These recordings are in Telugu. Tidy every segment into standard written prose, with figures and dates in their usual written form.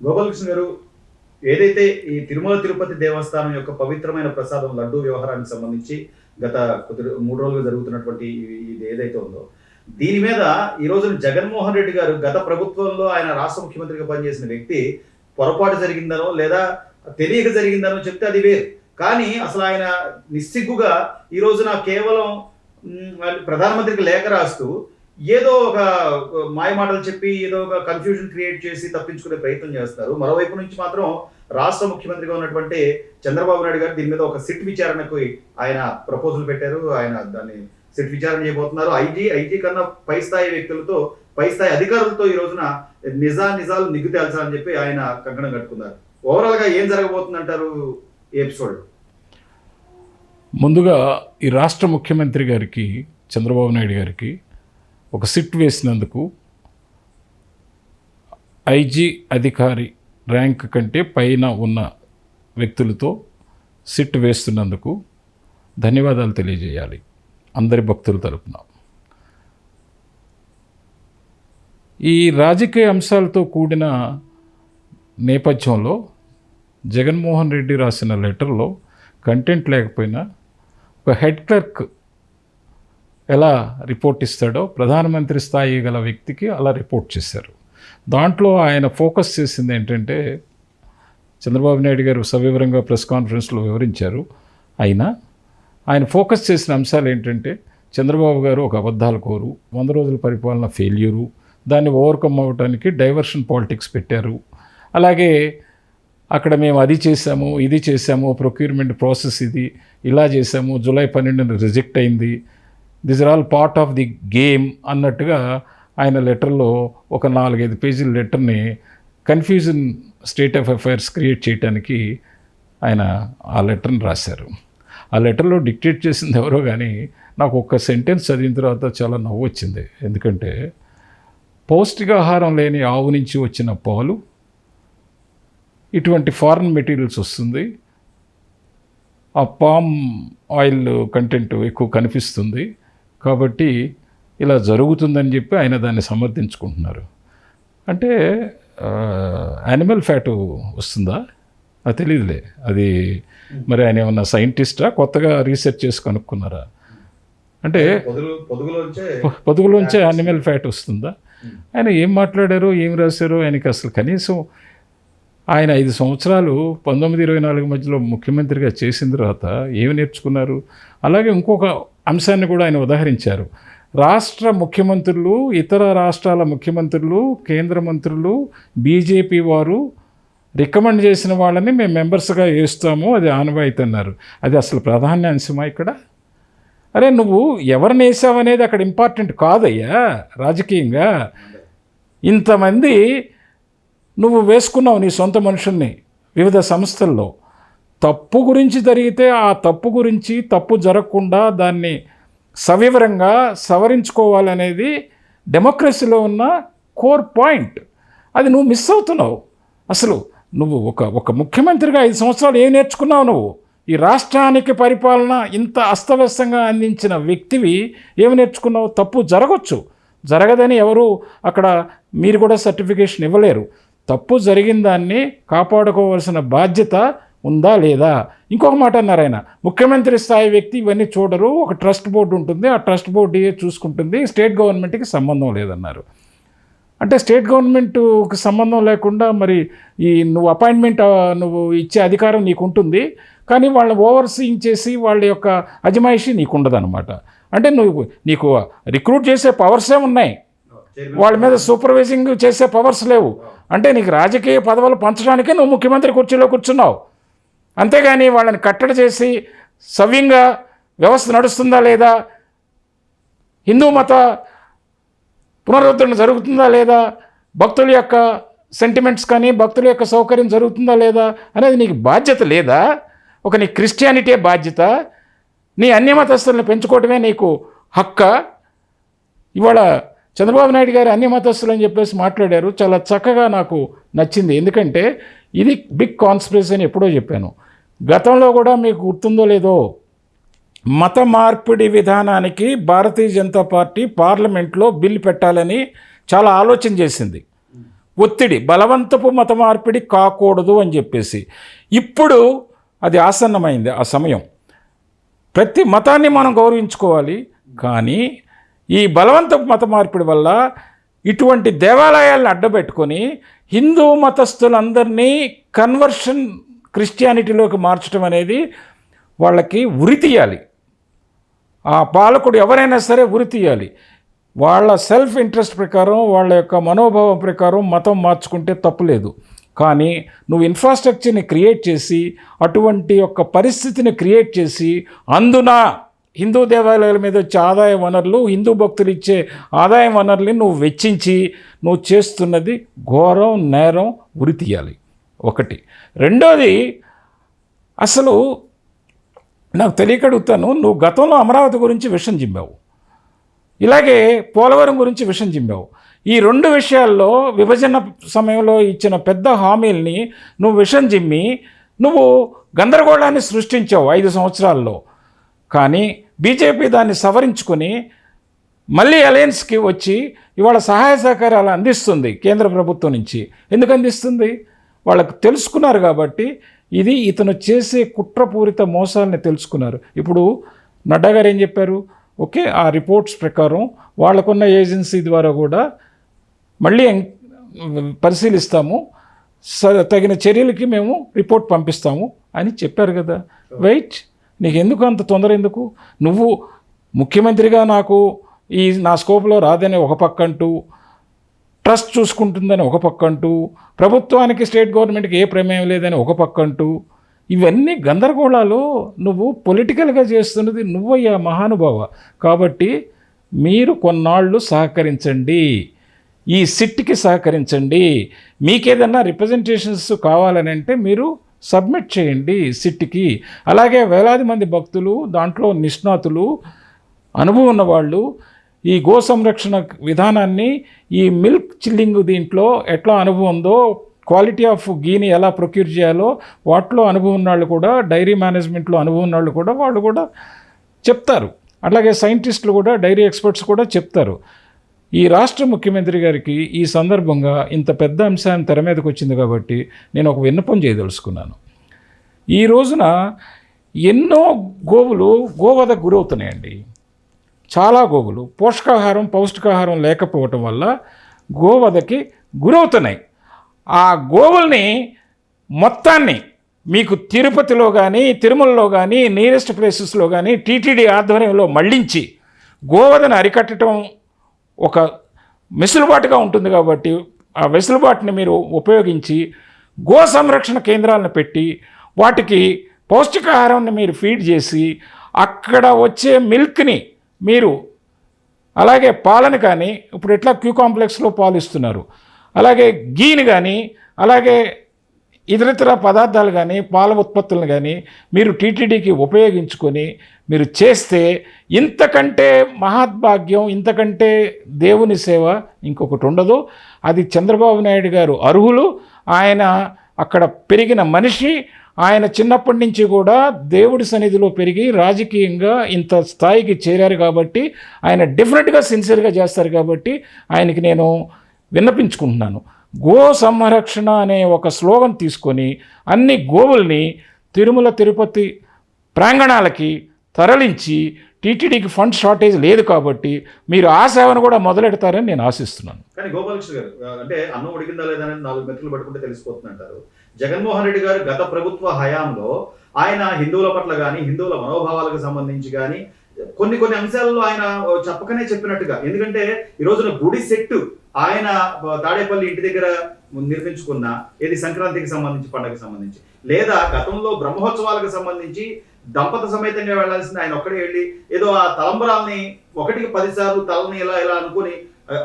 గోపాలకృష్ణ గారు, ఏదైతే ఈ తిరుమల తిరుపతి దేవస్థానం యొక్క పవిత్రమైన ప్రసాదం లడ్డూ వ్యవహారానికి సంబంధించి గత 3 రోజులుగా జరుగుతున్నటువంటి ఇది ఏదైతే ఉందో, దీని మీద ఈ రోజున జగన్మోహన్ రెడ్డి గారు గత ప్రభుత్వంలో ఆయన రాష్ట్ర ముఖ్యమంత్రిగా పనిచేసిన వ్యక్తి పొరపాటు జరిగిందనో లేదా తెలియక జరిగిందనో చెప్తే అది వేరు. కానీ అసలు ఆయన నిస్సిగ్గుగా ఈ రోజున కేవలం ప్రధానమంత్రికి లేఖ రాస్తూ ఏదో ఒక మాయమాటలు చెప్పి ఏదో ఒక కన్ఫ్యూజన్ క్రియేట్ చేసి తప్పించుకునే ప్రయత్నం చేస్తారు. మరోవైపు నుంచి మాత్రం రాష్ట్ర ముఖ్యమంత్రిగా ఉన్నటువంటి చంద్రబాబు నాయుడు గారు దీని మీద ఒక సిట్ విచారణకు ఆయన ప్రపోజల్ పెట్టారు. ఆయన దాన్ని సిట్ విచారణ చేయబోతున్నారు. ఐజీ కన్నా పై స్థాయి వ్యక్తులతో, పై స్థాయి అధికారులతో ఈ రోజున నిజాలు నిగ్గు తేల్చాలని చెప్పి ఆయన కంకణం కట్టుకున్నారు. ఓవరాల్ గా ఏం జరగబోతుందంటారు ఈ ఎపిసోడ్? ముందుగా ఈ రాష్ట్ర ముఖ్యమంత్రి గారికి, చంద్రబాబు నాయుడు గారికి ఒక సిట్ వేసినందుకు, ఐజీ అధికారి ర్యాంక్ కంటే పైన ఉన్న వ్యక్తులతో సిట్ వేస్తున్నందుకు ధన్యవాదాలు తెలియజేయాలి అందరి భక్తుల తరపున. ఈ రాజకీయ అంశాలతో కూడిన నేపథ్యంలో జగన్మోహన్ రెడ్డి రాసిన లెటర్లో కంటెంట్ లేకపోయినా ఒక హెడ్ క్లర్క్ ఎలా రిపోర్ట్ ఇస్తాడో ప్రధానమంత్రి స్థాయి గల వ్యక్తికి అలా రిపోర్ట్ చేశారు. దాంట్లో ఆయన ఫోకస్ చేసింది ఏంటంటే, చంద్రబాబు నాయుడు గారు సవివరంగా ప్రెస్ కాన్ఫరెన్స్లో వివరించారు. అయినా ఆయన ఫోకస్ చేసిన అంశాలు ఏంటంటే, చంద్రబాబు గారు ఒక అబద్ధాల కోరు, 100 రోజుల పరిపాలన ఫెయిల్యూరు, దాన్ని ఓవర్కమ్ అవ్వడానికి డైవర్షన్ పాలిటిక్స్ పెట్టారు. అలాగే అక్కడ మేము అది చేసాము, ఇది చేసాము, ప్రొక్యూర్మెంట్ ప్రాసెస్ ఇది ఇలా చేసాము, జూలై 12న రిజెక్ట్ అయింది, this are all part of the game అన్నట్టుగా ఆయన లెటర్లో ఒక 4-5 పేజీల లెటర్ని confusion state of affairs create చేయడానికి ఆయన ఆ లెటర్ని రాశారు. ఆ లెటర్లో డిక్టేట్ చేసింది ఎవరో కానీ నాకు ఒక్క సెంటెన్స్ చదివిన తర్వాత చాలా నవ్వు వచ్చింది. ఎందుకంటే, పౌష్టికాహారం లేని ఆవు నుంచి వచ్చిన పాలు ఇటువంటి ఫారెన్ మెటీరియల్స్ వస్తుంది, ఆ పామ్ ఆయిల్ కంటెంట్ ఎక్కువ కనిపిస్తుంది, కాబట్టి ఇలా జరుగుతుందని చెప్పి ఆయన దాన్ని సమర్థించుకుంటున్నారు. అంటే యానిమల్ ఫ్యాటు వస్తుందా? అది తెలియదులే. అది మరి ఆయన ఏమన్నా సైంటిస్టా, కొత్తగా రీసెర్చ్ చేసి కనుక్కున్నారా? అంటే పొదుగులోంచే యానిమల్ ఫ్యాట్ వస్తుందా? ఆయన ఏం మాట్లాడారో ఏం రాశారో ఆయనకి అసలు కనీసం ఆయన 5 సంవత్సరాలు 19-24 మధ్యలో ముఖ్యమంత్రిగా చేసిన తర్వాత ఏమి నేర్చుకున్నారు? అలాగే ఇంకొక అంశాన్ని కూడా ఆయన ఉదాహరించారు. రాష్ట్ర ముఖ్యమంత్రులు, ఇతర రాష్ట్రాల ముఖ్యమంత్రులు, కేంద్ర మంత్రులు, బీజేపీ వారు రికమెండ్ చేసిన వాళ్ళని మేము మెంబర్స్గా వేస్తాము, అది ఆనవాయితీ అన్నారు. అది అసలు ప్రాధాన్య అంశమా ఇక్కడ? అరే, నువ్వు ఎవరిని వేసావనేది అక్కడ ఇంపార్టెంట్ కాదయ్యా. రాజకీయంగా ఇంతమంది నువ్వు వేసుకున్నావు నీ సొంత మనుషుల్ని వివిధ సంస్థల్లో. తప్పు గురించి జరిగితే ఆ తప్పు గురించి, తప్పు జరగకుండా దాన్ని సవివరంగా సవరించుకోవాలనేది డెమోక్రసీలో ఉన్న కోర్ పాయింట్. అది నువ్వు మిస్ అవుతున్నావు. అసలు నువ్వు ఒక ముఖ్యమంత్రిగా 5 సంవత్సరాలు ఏం నేర్చుకున్నావు? నువ్వు ఈ రాష్ట్రానికి పరిపాలన ఇంత అస్తవ్యస్తంగా అందించిన వ్యక్తివి ఏమి నేర్చుకున్నావు? తప్పు జరగచ్చు, జరగదని ఎవరు అక్కడ మీరు కూడా సర్టిఫికేషన్ ఇవ్వలేరు. తప్పు జరిగిన దాన్ని కాపాడుకోవాల్సిన బాధ్యత ఉందా లేదా? ఇంకొక మాట అన్నారు ఆయన, ముఖ్యమంత్రి స్థాయి వ్యక్తి ఇవన్నీ చూడరు, ఒక ట్రస్ట్ బోర్డు ఉంటుంది, ఆ ట్రస్ట్ బోర్డు చూసుకుంటుంది, స్టేట్ గవర్నమెంట్కి సంబంధం లేదన్నారు. అంటే స్టేట్ గవర్నమెంట్కి సంబంధం లేకుండా మరి ఈ నువ్వు అపాయింట్మెంట్ నువ్వు ఇచ్చే అధికారం నీకు ఉంటుంది, కానీ వాళ్ళని ఓవర్సీయింగ్ చేసి వాళ్ళ యొక్క అజమాయిషీ నీకు ఉండదన్నమాట. అంటే నీకు రిక్రూట్ చేసే పవర్సే ఉన్నాయి, వాళ్ళ మీద సూపర్వైజింగ్ చేసే పవర్స్ లేవు. అంటే నీకు రాజకీయ పదవులు పంచడానికే నువ్వు ముఖ్యమంత్రి కుర్చీలో కూర్చున్నావు. అంతేగాని వాళ్ళని కట్టడి చేసి సవ్యంగా వ్యవస్థ నడుస్తుందా లేదా, హిందూ మత పునరుద్ధరణ జరుగుతుందా లేదా, భక్తుల యొక్క సెంటిమెంట్స్ కానీ భక్తుల యొక్క సౌకర్యం జరుగుతుందా లేదా అనేది నీకు బాధ్యత లేదా? నీ క్రిస్టియానిటీ బాధ్యత, నీ అన్యమతస్తులను పెంచుకోవటమే నీకు హక్క. ఇవాళ చంద్రబాబు నాయుడు గారు అన్యమతస్తులు అని చెప్పేసి మాట్లాడారు, చాలా చక్కగా నాకు నచ్చింది. ఎందుకంటే ఇది బిగ్ కాన్స్పిరసీ అని ఎప్పుడో చెప్పాను. గతంలో కూడా మీకు గుర్తుందో లేదో, మత మార్పిడి విధానానికి భారతీయ జనతా పార్టీ పార్లమెంట్లో బిల్లు పెట్టాలని చాలా ఆలోచన చేసింది. ఒత్తిడి, బలవంతపు మత మార్పిడి కాకూడదు అని చెప్పేసి. ఇప్పుడు అది ఆసన్నమైంది ఆ సమయం. ప్రతి మతాన్ని మనం గౌరవించుకోవాలి, కానీ ఈ బలవంతపు మత మార్పిడి వల్ల ఇటువంటి దేవాలయాలను అడ్డబెట్టుకొని హిందూ మతస్థులందరినీ కన్వర్షన్ క్రిస్టియానిటీలోకి మార్చడం అనేది వాళ్ళకి ఉరి తీయాలి. ఆ పాలకుడు ఎవరైనా సరే ఉరి తీయాలి. వాళ్ళ సెల్ఫ్ ఇంట్రెస్ట్ ప్రకారం, వాళ్ళ యొక్క మనోభావం ప్రకారం మతం మార్చుకుంటే తప్పులేదు. కానీ నువ్వు ఇన్ఫ్రాస్ట్రక్చర్ని క్రియేట్ చేసి, అటువంటి యొక్క పరిస్థితిని క్రియేట్ చేసి, అందున హిందూ దేవాలయాల మీద వచ్చే ఆదాయ వనరులు, హిందూ భక్తులు ఇచ్చే ఆదాయ వనరుల్ని నువ్వు వెచ్చించి నువ్వు చేస్తున్నది ఘోరం, నేరం, ఉరి తీయాలి. ఒకటి. రెండోది, అసలు నాకు తెలియక అడుగుతాను, నువ్వు గతంలో అమరావతి గురించి విషం జిమ్మావు, ఇలాగే పోలవరం గురించి విషం జిమ్మావు. ఈ రెండు విషయాల్లో విభజన సమయంలో ఇచ్చిన పెద్ద హామీల్ని నువ్వు విషం జిమ్మి నువ్వు గందరగోళాన్ని సృష్టించావు 5 సంవత్సరాల్లో. కానీ బీజేపీ దాన్ని సవరించుకొని మళ్ళీ అలయన్స్కి వచ్చి ఇవాళ సహాయ సహకారాలు అందిస్తుంది కేంద్ర ప్రభుత్వం నుంచి. ఎందుకు అందిస్తుంది? వాళ్ళకు తెలుసుకున్నారు కాబట్టి. ఇది ఇతను చేసే కుట్రపూరిత మోసాలని తెలుసుకున్నారు. ఇప్పుడు నడ్డా గారు ఏం చెప్పారు? ఓకే, ఆ రిపోర్ట్స్ ప్రకారం వాళ్ళకున్న ఏజెన్సీ ద్వారా కూడా మళ్ళీ పరిశీలిస్తాము, తగిన చర్యలకి మేము రిపోర్ట్ పంపిస్తాము అని చెప్పారు కదా. వెయిట్, నీకు ఎందుకు అంత తొందర ఎందుకు? నువ్వు ముఖ్యమంత్రిగా నాకు నా స్కోప్లో రాదని ఒక పక్క అంటూ, ట్రస్ట్ చూసుకుంటుందని ఒక పక్క అంటూ, ప్రభుత్వానికి స్టేట్ గవర్నమెంట్కి ఏ ప్రమేయం లేదని ఒక పక్క అంటూ, ఇవన్నీ గందరగోళాలు నువ్వు పొలిటికల్గా చేస్తున్నది నువ్వయ్యా మహానుభావ. కాబట్టి మీరు కొన్నాళ్ళు సహకరించండి, ఈ సిట్కి సహకరించండి. మీకేదన్నా రిప్రజెంటేషన్స్ కావాలని అంటే మీరు సబ్మిట్ చేయండి సిట్కి. అలాగే వేలాది మంది భక్తులు, దాంట్లో నిష్ణాతులు, అనుభవం ఉన్నవాళ్ళు ఈ గో సంరక్షణ విధానాన్ని, ఈ మిల్క్ చిల్లింగ్ దీంట్లో ఎట్లా అనుభవం ఉందో, క్వాలిటీ ఆఫ్ గీని ఎలా ప్రొక్యూర్ చేయాలో వాటిలో అనుభవం ఉన్నాళ్ళు కూడా, డైరీ మేనేజ్మెంట్లో అనుభవం ఉన్నాళ్ళు కూడా వాళ్ళు కూడా చెప్తారు. అట్లాగే సైంటిస్టులు కూడా, డైరీ ఎక్స్పర్ట్స్ కూడా చెప్తారు. ఈ రాష్ట్ర ముఖ్యమంత్రి గారికి ఈ సందర్భంగా ఇంత పెద్ద అంశాన్ని తెర మీదకి వచ్చింది కాబట్టి నేను ఒక విన్నపం చేయదలుచుకున్నాను. ఈ రోజున ఎన్నో గోవులు గోవధకు గురవుతున్నాయండి. చాలా గోవులు పౌష్టికాహారం లేకపోవటం వల్ల గోవధకి గురవుతున్నాయి. ఆ గోవుల్ని మొత్తాన్ని మీకు తిరుపతిలో కానీ, తిరుమలలో కానీ, నియరెస్ట్ ప్లేసెస్లో కానీ టీటీడీ ఆధ్వర్యంలో మళ్లించి గోవధను అరికట్టడం ఒక వెసులుబాటుగా ఉంటుంది. కాబట్టి ఆ వెసులుబాటుని మీరు ఉపయోగించి గో సంరక్షణ కేంద్రాలను పెట్టి వాటికి పౌష్టికాహారాన్ని మీరు ఫీడ్ చేసి, అక్కడ వచ్చే మిల్క్ని మీరు, అలాగే పాలను కానీ, ఇప్పుడు ఎట్లా క్యూ కాంప్లెక్స్లో పాలు ఇస్తున్నారు, అలాగే గీని కానీ, అలాగే ఇతరితర పదార్థాలు కానీ, పాల ఉత్పత్తులను కానీ మీరు టీటీడీకి ఉపయోగించుకొని మీరు చేస్తే ఇంతకంటే మహద్భాగ్యం, ఇంతకంటే దేవుని సేవ ఇంకొకటి ఉండదు. అది చంద్రబాబు నాయుడు గారు అర్హులు. ఆయన అక్కడ పెరిగిన మనిషి. ఆయన చిన్నప్పటి నుంచి కూడా దేవుడి సన్నిధిలో పెరిగి రాజకీయంగా ఇంత స్థాయికి చేరారు కాబట్టి ఆయన డెఫినెట్గా సిన్సియర్గా చేస్తారు. కాబట్టి ఆయనకి నేను విన్నపించుకుంటున్నాను, గో సంరక్షణ అనే ఒక స్లోగన్ తీసుకొని అన్ని గోవుల్ని తిరుమల తిరుపతి ప్రాంగణాలకి తరలించి, టీటీడీకి ఫండ్ షార్టేజ్ లేదు కాబట్టి మీరు ఆ సేవను కూడా మొదలెడతారని నేను ఆశిస్తున్నాను. కానీ గోపాలకృష్ణ గారు, అంటే అన్నం ఉడికిందా లేదా అని 4 మెతుకులు పట్టుకుంటే తెలిసిపోతుందంటారు. జగన్మోహన్ రెడ్డి గారు గత ప్రభుత్వ హయాంలో ఆయన హిందువుల పట్ల కానీ, హిందువుల మనోభావాలకు సంబంధించి కానీ కొన్ని అంశాలలో ఆయన చెప్పకనే చెప్పినట్టుగా, ఎందుకంటే ఈ రోజున గుడి సెట్టు ఆయన తాడేపల్లి ఇంటి దగ్గర నిర్మించుకున్న, ఏది సంక్రాంతికి సంబంధించి, పండుగకి సంబంధించి, లేదా గతంలో బ్రహ్మోత్సవాలకు సంబంధించి దంపత సమేతంగా వెళ్లాల్సింది ఆయన ఒక్కడే వెళ్ళి ఏదో ఆ తలంబరాల్ని 1కి 10 సార్లు తలని ఇలా అనుకుని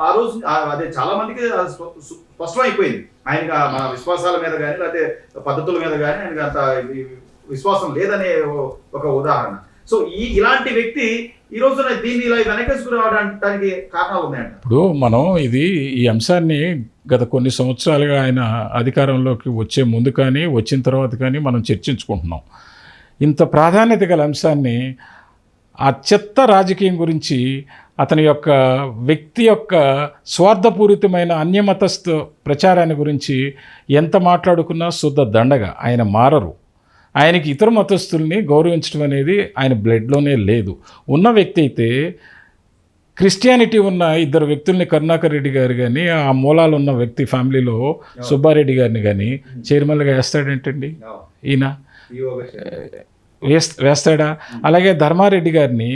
ఆ రోజు అదే చాలా మందికి స్పష్టమైపోయింది ఆయనకి మన విశ్వాసాల మీద కానీ, లేకపోతే పద్ధతుల మీద కానీ ఆయనకి అంత విశ్వాసం లేదనే ఒక ఉదాహరణ. సో ఇలాంటి వ్యక్తి ఈ రోజున దీన్ని ఇలా వెనకేసుకుని రావడానికి కారణాలు ఉన్నాయంట. ఇప్పుడు మనం ఈ అంశాన్ని గత కొన్ని సంవత్సరాలుగా ఆయన అధికారంలోకి వచ్చే ముందు కానీ, వచ్చిన తర్వాత కానీ మనం చర్చించుకుంటున్నాం. ఇంత ప్రాధాన్యత గల అంశాన్ని, ఆ చెత్త రాజకీయం గురించి అతని యొక్క వ్యక్తి యొక్క స్వార్థపూరితమైన అన్యమతస్థ ప్రచారాన్ని గురించి ఎంత మాట్లాడుకున్నా శుద్ధ దండగా. ఆయన మారరు. ఆయనకి ఇతర మతస్థుల్ని గౌరవించడం అనేది ఆయన బ్లడ్లోనే లేదు. ఉన్న వ్యక్తి అయితే క్రిస్టియానిటీ ఉన్న ఇద్దరు వ్యక్తుల్ని కరుణాకర్ రెడ్డి గారు కానీ, ఆ మూలాలు ఉన్న వ్యక్తి ఫ్యామిలీలో సుబ్బారెడ్డి గారిని కానీ చైర్మన్గా వేస్తాడేంటండి ఈయన? వేస్తాడా? అలాగే ధర్మారెడ్డి గారిని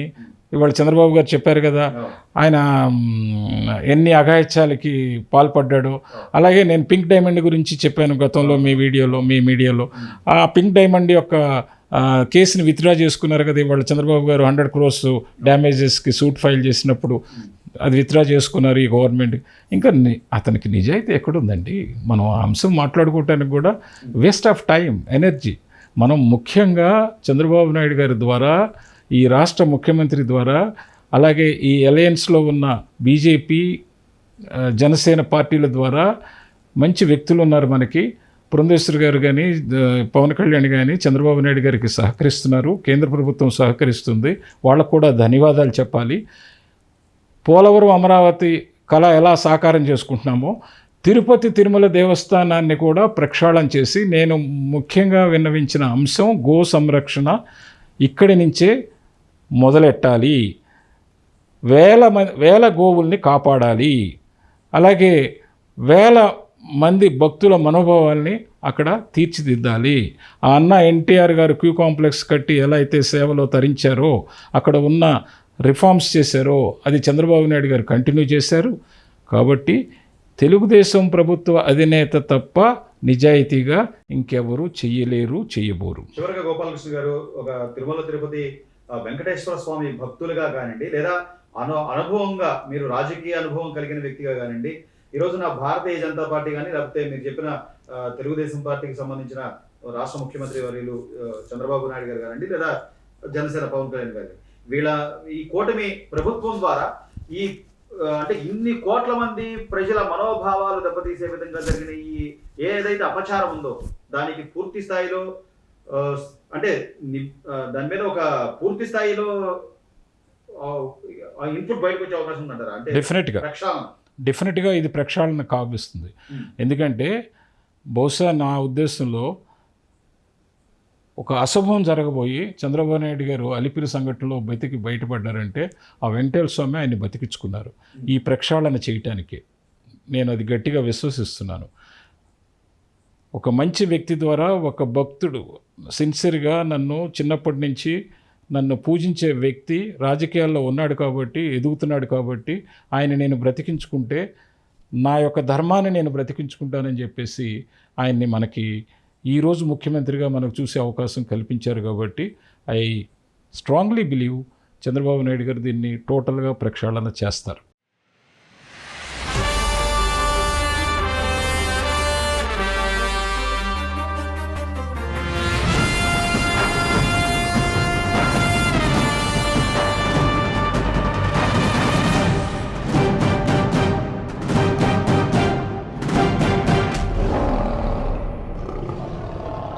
ఇవాళ చంద్రబాబు గారు చెప్పారు కదా, ఆయన ఎన్ని అఘాయిత్యాలకి పాల్పడ్డాడో. అలాగే నేను పింక్ డైమండ్ గురించి చెప్పాను గతంలో మీ వీడియోలో, మీ మీడియాలో. ఆ పింక్ డైమండ్ యొక్క కేసుని విత్డ్రా చేసుకున్నారు కదా ఇవాళ చంద్రబాబు గారు. 100 crores డ్యామేజెస్కి సూట్ ఫైల్ చేసినప్పుడు అది విత్డ్రా చేసుకున్నారు ఈ గవర్నమెంట్. ఇంకా అతనికి నిజాయితీ ఎక్కడుందండి? మనం ఆ అంశం మాట్లాడుకోవటానికి కూడా వేస్ట్ ఆఫ్ టైం, ఎనర్జీ. మనం ముఖ్యంగా చంద్రబాబు నాయుడు గారి ద్వారా, ఈ రాష్ట్ర ముఖ్యమంత్రి ద్వారా, అలాగే ఈ అలయన్స్లో ఉన్న బీజేపీ, జనసేన పార్టీల ద్వారా మంచి వ్యక్తులు ఉన్నారు మనకి. పురంధేశ్వరి గారు కానీ, పవన్ కళ్యాణ్ కానీ చంద్రబాబు నాయుడు గారికి సహకరిస్తున్నారు. కేంద్ర ప్రభుత్వం సహకరిస్తుంది. వాళ్ళకు కూడా ధన్యవాదాలు చెప్పాలి. పోలవరం అమరావతి కళ ఎలా సాకారం చేసుకుంటున్నామో తిరుపతి తిరుమల దేవస్థానాన్ని కూడా ప్రక్షాళన చేసి, నేను ముఖ్యంగా విన్నవించిన అంశం గో సంరక్షణ ఇక్కడి నుంచే మొదలెట్టాలి. వేల గోవుల్ని కాపాడాలి. అలాగే వేల మంది భక్తుల మనోభావాల్ని అక్కడ తీర్చిదిద్దాలి. ఆ అన్న ఎన్టీఆర్ గారు క్యూ కాంప్లెక్స్ కట్టి ఎలా అయితే సేవలో తరించారో, అక్కడ ఉన్న రిఫార్మ్స్ చేశారో, అది చంద్రబాబు నాయుడు గారు కంటిన్యూ చేశారు. కాబట్టి తెలుగుదేశం ప్రభుత్వ అధినేత తప్ప నిజాయితీగా ఇంకెవరు చెయ్యలేరు, చెయ్యబోరు. చివరిగా గోపాలకృష్ణ గారు, ఒక తిరుమల తిరుపతి వెంకటేశ్వర స్వామి భక్తులుగా కానివ్వండి, లేదా అనుభవంగా మీరు రాజకీయ అనుభవం కలిగిన వ్యక్తిగా కానివ్వండి, ఈ రోజున భారతీయ జనతా పార్టీ కానీ, లేకపోతే మీరు చెప్పిన తెలుగుదేశం పార్టీకి సంబంధించిన రాష్ట్ర ముఖ్యమంత్రి వర్యులు చంద్రబాబు నాయుడు గారు కానివ్వండి, లేదా జనసేన పవన్ కళ్యాణ్ గారు, వీళ్ళ ఈ కూటమి ప్రభుత్వం ద్వారా ఈ అంటే ఇన్ని కోట్ల మంది ప్రజల మనోభావాలు దెబ్బతీసే విధంగా జరిగిన ఈ ఏదైతే అపచారం ఉందో దానికి పూర్తి స్థాయిలో అంటే దాని మీద ఒక పూర్తి స్థాయిలో ఇన్పుట్ బయటకు వచ్చే అవకాశం ఉందంటారా? అంటే డెఫినెట్గా ఇది ప్రక్షాళన కావిస్తుంది. ఎందుకంటే బహుశా నా ఉద్దేశంలో ఒక అశుభం జరగబోయి చంద్రబాబు నాయుడు గారు అలిపిరి సంఘటనలో బయటపడ్డారంటే ఆ వెంకటేశ్వర స్వామి ఆయన్ని బతికించుకున్నారు ఈ ప్రక్షాళన చేయటానికి. నేను అది గట్టిగా విశ్వసిస్తున్నాను. ఒక మంచి వ్యక్తి ద్వారా ఒక భక్తుడు సిన్సియర్గా చిన్నప్పటి నుంచి నన్ను పూజించే వ్యక్తి రాజకీయాల్లో ఉన్నాడు కాబట్టి, ఎదుగుతున్నాడు కాబట్టి ఆయన నేను బ్రతికించుకుంటే నా యొక్క ధర్మాన్ని నేను బ్రతికించుకుంటానని చెప్పేసి ఆయన్ని మనకి ఈరోజు ముఖ్యమంత్రిగా మనకు చూసే అవకాశం కల్పించారు. కాబట్టి I strongly believe Chandrababu Naidu గారు దీన్ని టోటల్గా ప్రక్షాళన చేస్తారు.